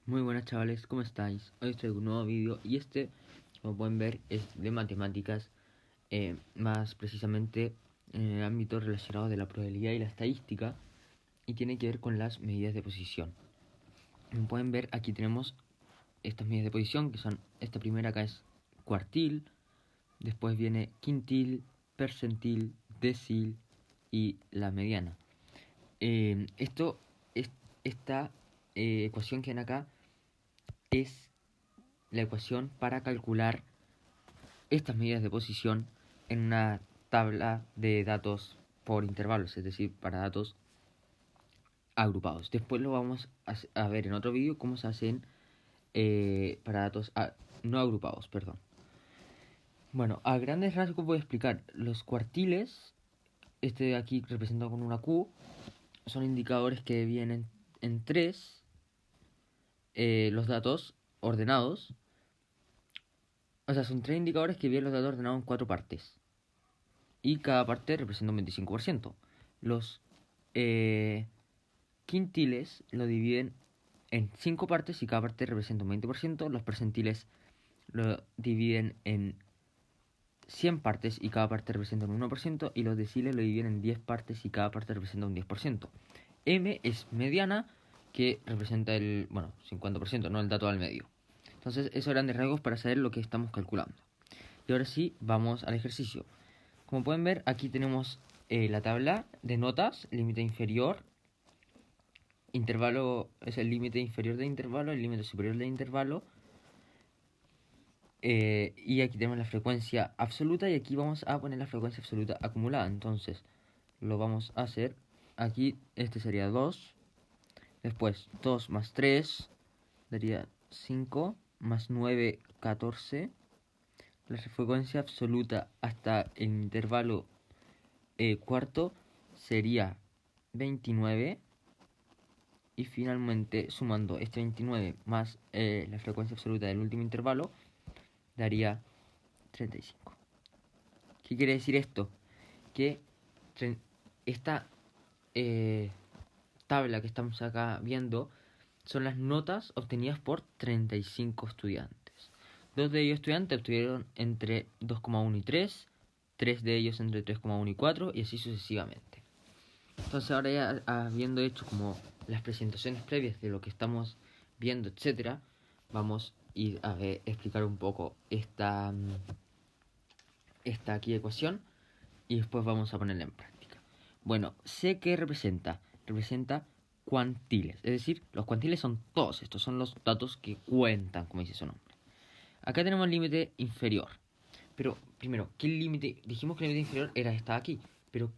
Muy buenas chavales, ¿cómo estáis? Hoy os traigo un nuevo vídeo y como pueden ver, es de matemáticas, más precisamente en el ámbito relacionado de la probabilidad y la estadística, y tiene que ver con las medidas de posición. Como pueden ver, aquí tenemos estas medidas de posición, que son, esta primera acá es cuartil, después viene quintil, percentil, decil y la mediana. Eh, esto, es, esta ecuación que ven acá es la ecuación para calcular estas medidas de posición en una tabla de datos por intervalos, es decir, para datos agrupados. Después lo vamos a ver en otro vídeo cómo se hacen para datos no agrupados, perdón. Bueno, a grandes rasgos voy a explicar. Los cuartiles, este de aquí representado con una Q, son indicadores que vienen en tres los datos ordenados. O sea, son tres indicadores que vienen los datos ordenados en cuatro partes. Y cada parte representa un 25%. Los quintiles lo dividen en 5 partes y cada parte representa un 20%. Los percentiles lo dividen en 100 partes y cada parte representa un 1%. Y los deciles lo dividen en 10 partes y cada parte representa un 10%. M es mediana, que representa el 50%, no el dato al medio. Entonces, esos eran de rasgos para saber lo que estamos calculando. Y ahora sí, vamos al ejercicio. Como pueden ver, aquí tenemos la tabla de notas, límite inferior, intervalo es el límite inferior de intervalo, el límite superior de intervalo, y aquí tenemos la frecuencia absoluta y aquí vamos a poner la frecuencia absoluta acumulada. Entonces, lo vamos a hacer. Aquí este sería 2, después 2 más 3 daría 5, más 9, 14. La frecuencia absoluta hasta el intervalo cuarto sería 29. Y finalmente, sumando este 29 más la frecuencia absoluta del último intervalo, daría 35. ¿Qué quiere decir esto? Que esta tabla que estamos acá viendo son las notas obtenidas por 35 estudiantes. Dos de ellos estudiantes obtuvieron entre 2,1 y 3 de ellos entre 3,1 y 4 y así sucesivamente. Entonces ahora ya habiendo hecho como las presentaciones previas de lo que estamos viendo, etcétera, vamos a ir a explicar un poco esta aquí ecuación y después vamos a ponerla en práctica. Bueno, sé que representa cuantiles, es decir, los cuantiles son todos estos, son los datos que cuentan, como dice su nombre. Acá tenemos el límite inferior, pero primero, ¿qué límite? Dijimos que el límite inferior era esta aquí, pero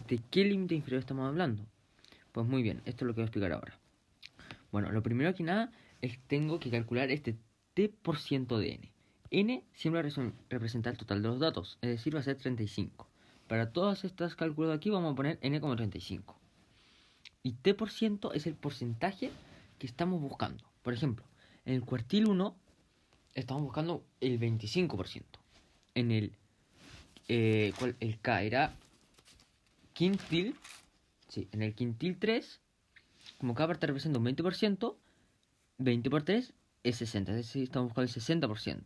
¿de qué límite inferior estamos hablando? Pues muy bien, esto es lo que voy a explicar ahora. Bueno, lo primero que nada es que tengo que calcular este t% de n. N siempre representa el total de los datos, es decir, va a ser 35. Para todas estas cálculos de aquí vamos a poner n como 35. Y t% es el porcentaje que estamos buscando. Por ejemplo, en el cuartil 1 estamos buscando el 25%. En el K era quintil. Sí, en el quintil 3, como cada parte representa un 20%, 20 por 3 es 60, es decir, estamos buscando el 60%.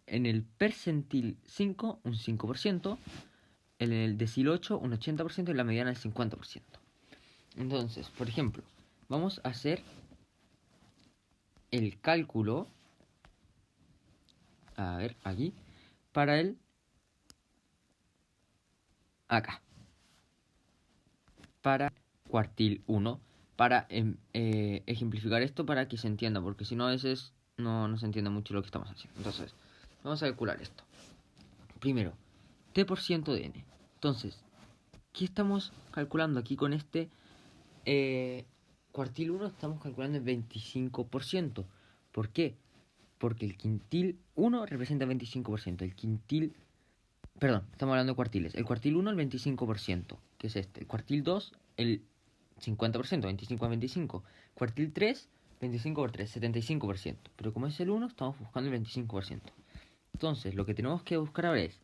En el percentil 5, un 5%. En el decil 8, un 80% y la mediana el 50%. Entonces, por ejemplo, vamos a hacer el cálculo, a ver, aquí, para el acá, para cuartil 1, para ejemplificar esto para que se entienda, porque si no a veces no se entiende mucho lo que estamos haciendo. Entonces, vamos a calcular esto. Primero, t% de n. Entonces, ¿qué estamos calculando aquí con este cuartil 1? Estamos calculando el 25%. ¿Por qué? Porque el quintil 1 representa el 25%. El quintil... Perdón, estamos hablando de cuartiles. El cuartil 1 el 25%, que es este. El cuartil 2 el 50%, 25 a 25. Cuartil 3, 25 por 3, 75%. Pero como es el 1, estamos buscando el 25%. Entonces, lo que tenemos que buscar ahora es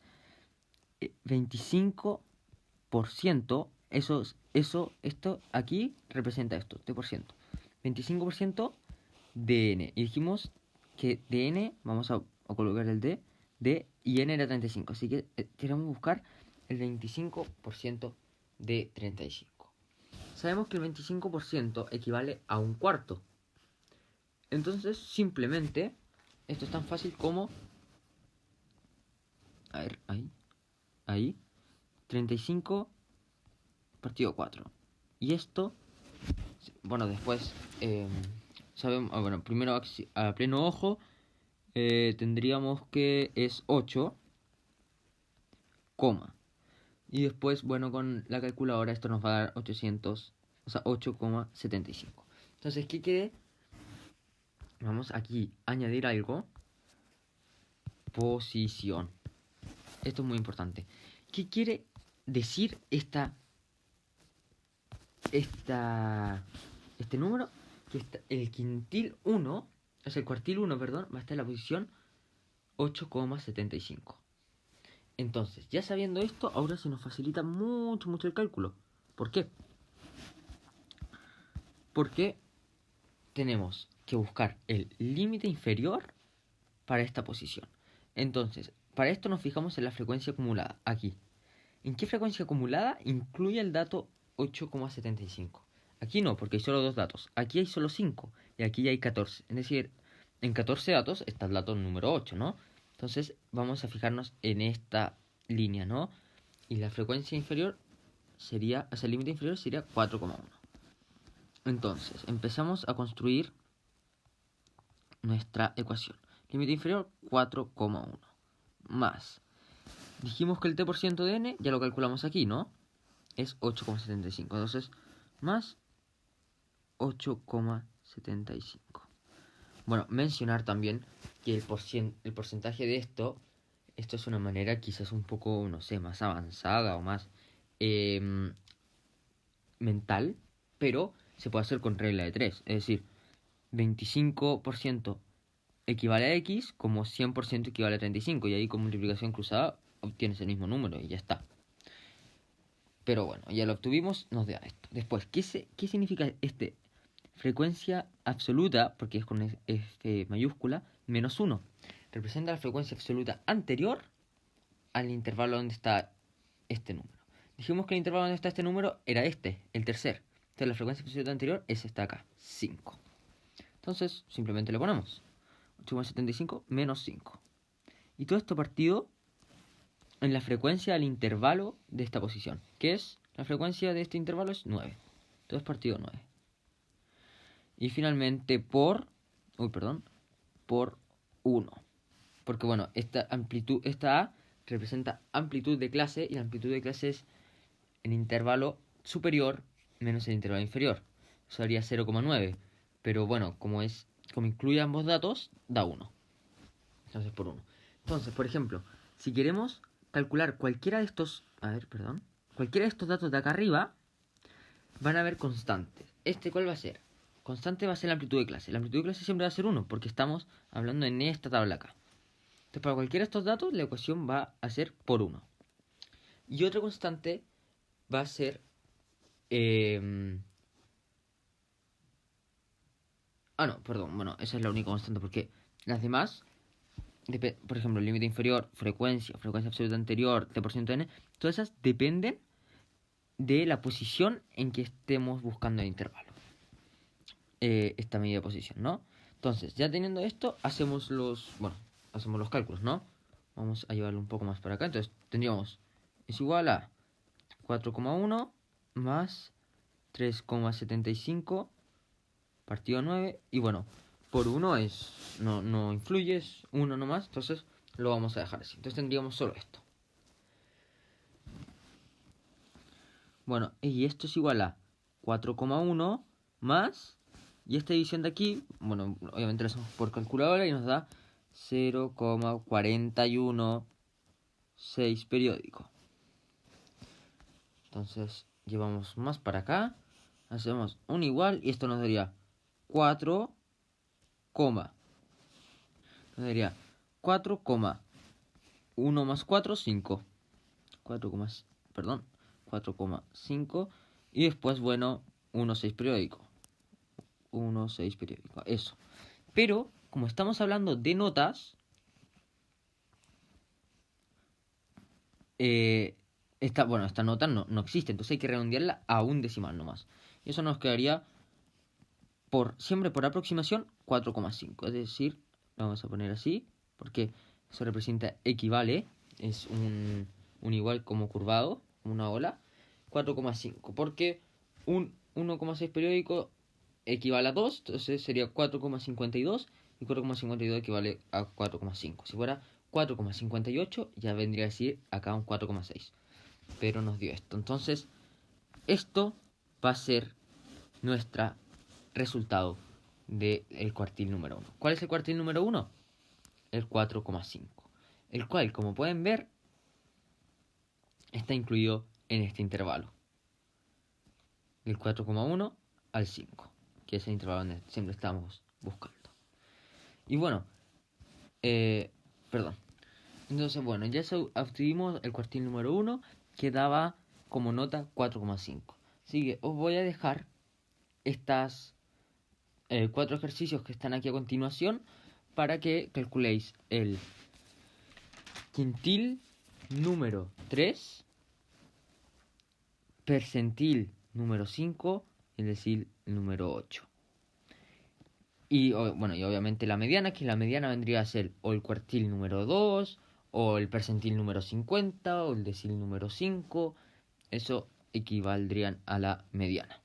25%, esto aquí representa esto, t%. 25% dn. Y dijimos que dn, vamos a colocar el d y n era 35. Así que queremos buscar el 25% de 35. Sabemos que el 25% equivale a un cuarto. Entonces, simplemente, esto es tan fácil como... A ver, ahí. 35 partido 4. Y esto, bueno, después sabemos, bueno, primero a pleno ojo tendríamos que es 8, coma. Y después, bueno, con la calculadora esto nos va a dar 800, o sea, 8,75. Entonces, ¿qué quiere? Vamos aquí a añadir algo. Posición. Esto es muy importante. ¿Qué quiere decir este número? Que el quintil 1, o sea, el cuartil 1, perdón, va a estar en la posición 8,75. Entonces, ya sabiendo esto, ahora se nos facilita mucho el cálculo. ¿Por qué? Porque tenemos que buscar el límite inferior para esta posición. Entonces, para esto nos fijamos en la frecuencia acumulada, aquí. ¿En qué frecuencia acumulada incluye el dato 8,75? Aquí no, porque hay solo 2 datos. Aquí hay solo 5 y aquí ya hay 14. Es decir, en 14 datos está el dato número 8, ¿no? Entonces vamos a fijarnos en esta línea, ¿no? Y la frecuencia inferior sería, o sea, el límite inferior sería 4,1. Entonces, empezamos a construir nuestra ecuación. Límite inferior 4,1 más. Dijimos que el t% de n ya lo calculamos aquí, ¿no? Es 8,75. Entonces, más 8,75. Bueno, mencionar también que el porcentaje de esto es una manera quizás un poco, no sé, más avanzada o más mental, pero se puede hacer con regla de 3. Es decir, 25% equivale a x, como 100% equivale a 35. Y ahí con multiplicación cruzada obtienes el mismo número y ya está. Pero bueno, ya lo obtuvimos, nos da esto. Después, ¿qué significa este? Frecuencia absoluta, porque es con F mayúscula, menos 1. Representa la frecuencia absoluta anterior al intervalo donde está este número. Dijimos que el intervalo donde está este número era este, el tercer. Entonces la frecuencia absoluta anterior es esta acá, 5. Entonces simplemente le ponemos 8,75 menos 5. Y todo esto partido en la frecuencia del intervalo de esta posición, que es la frecuencia de este intervalo es 9. Entonces partido 9. Y finalmente por 1. Porque bueno, esta A representa amplitud de clase y la amplitud de clase es el intervalo superior menos el intervalo inferior. Eso daría 0,9. Pero bueno, como incluye ambos datos, da 1. Entonces por 1. Entonces, por ejemplo, si queremos calcular cualquiera de estos datos de acá arriba, van a haber constantes. ¿Cuál va a ser? Constante va a ser la amplitud de clase. La amplitud de clase siempre va a ser 1, porque estamos hablando en esta tabla acá. Entonces, para cualquiera de estos datos, la ecuación va a ser por 1. Y otra constante va a ser... Bueno, esa es la única constante, porque las demás... por ejemplo, el límite inferior, frecuencia absoluta anterior, t% de n, todas esas dependen de la posición en que estemos buscando el intervalo. Esta medida de posición, ¿no? Entonces, ya teniendo esto, hacemos los cálculos, ¿no? Vamos a llevarlo un poco más para acá. Entonces, tendríamos, es igual a 4,1 más 3,75 partido 9. Y bueno, por 1 no influye, es 1 nomás. Entonces, lo vamos a dejar así. Entonces, tendríamos solo esto. Bueno, y esto es igual a 4,1 más... Y esta división de aquí, bueno, obviamente lo hacemos por calculadora y nos da 0,416 periódico. Entonces llevamos más para acá, hacemos un igual y esto nos daría 4, nos daría 4,1 más 4, 5. 4,5 y después, bueno, 1,6 periódico. 1, 6 periódico. Eso. Pero, como estamos hablando de notas, esta nota no existe. Entonces hay que redondearla a un decimal nomás. Y eso nos quedaría siempre por aproximación 4,5. Es decir, lo vamos a poner así, porque eso representa equivale. Es un igual como curvado, como una ola. 4,5. Porque un 1,6 periódico equivale a 2, entonces sería 4,52 y 4,52 equivale a 4,5. Si fuera 4,58 ya vendría a decir acá un 4,6. Pero nos dio esto. Entonces, esto va a ser nuestro resultado del cuartil número 1. ¿Cuál es el cuartil número 1? El 4,5. El cual, como pueden ver, está incluido en este intervalo. Del 4,1 al 5. Que es el intervalo donde siempre estamos buscando. Y bueno, perdón. Entonces, bueno, ya obtuvimos el cuartil número 1, que daba como nota 4,5. Así que os voy a dejar estas 4 ejercicios que están aquí a continuación para que calculéis el quintil número 3, percentil número 5 y el decil número 8. Y obviamente la mediana, que la mediana vendría a ser o el cuartil número 2, o el percentil número 50, o el decil número 5. Eso equivaldrían a la mediana.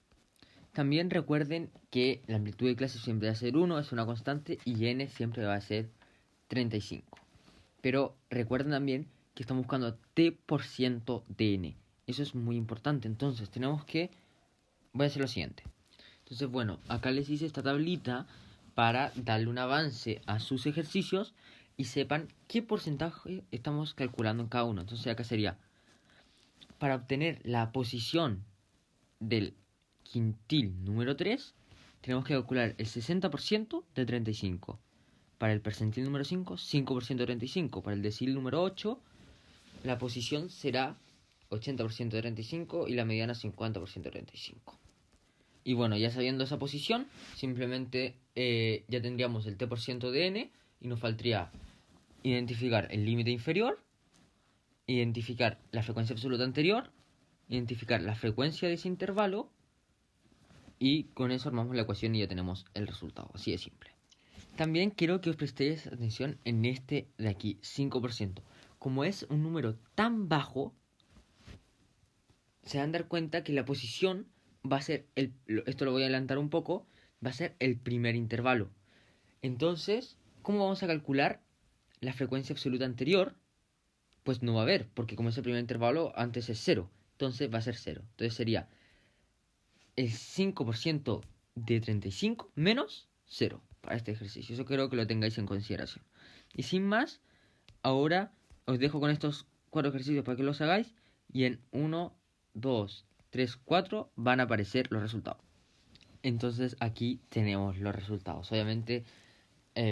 También recuerden que la amplitud de clase siempre va a ser 1, es una constante, y n siempre va a ser 35. Pero recuerden también que estamos buscando t% de n. Eso es muy importante. Entonces voy a hacer lo siguiente. Entonces, bueno, acá les hice esta tablita para darle un avance a sus ejercicios y sepan qué porcentaje estamos calculando en cada uno. Entonces acá sería, para obtener la posición del quintil número 3, tenemos que calcular el 60% de 35. Para el percentil número 5, 5% de 35. Para el decil número 8, la posición será 80% de 35 y la mediana 50% de 35. Y bueno, ya sabiendo esa posición, simplemente ya tendríamos el t% de n y nos faltaría identificar el límite inferior, identificar la frecuencia absoluta anterior, identificar la frecuencia de ese intervalo, y con eso armamos la ecuación y ya tenemos el resultado. Así de simple. También quiero que os prestéis atención en este de aquí, 5%. Como es un número tan bajo, se van a dar cuenta que la posición va a ser, esto lo voy a adelantar un poco, va a ser el primer intervalo. Entonces, ¿cómo vamos a calcular la frecuencia absoluta anterior? Pues no va a haber, porque como es el primer intervalo, antes es 0. Entonces va a ser 0. Entonces sería el 5% de 35 menos 0 para este ejercicio. Eso quiero que lo tengáis en consideración. Y sin más, ahora os dejo con estos 4 ejercicios para que los hagáis. Y en 1, 2, 3, 4 van a aparecer los resultados. Entonces aquí tenemos los resultados. Obviamente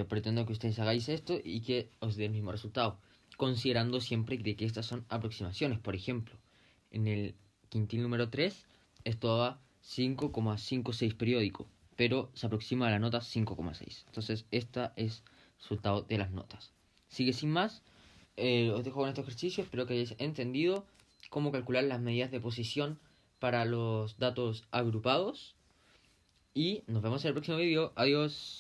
pretendo que ustedes hagáis esto y que os dé el mismo resultado, considerando siempre de que estas son aproximaciones. Por ejemplo, en el quintil número 3 esto da 5,56 periódico, pero se aproxima a la nota 5,6. Entonces este es el resultado de las notas. Sigue sin más, os dejo con este ejercicio. Espero que hayáis entendido cómo calcular las medidas de posición para los datos agrupados. Y nos vemos en el próximo vídeo. Adiós.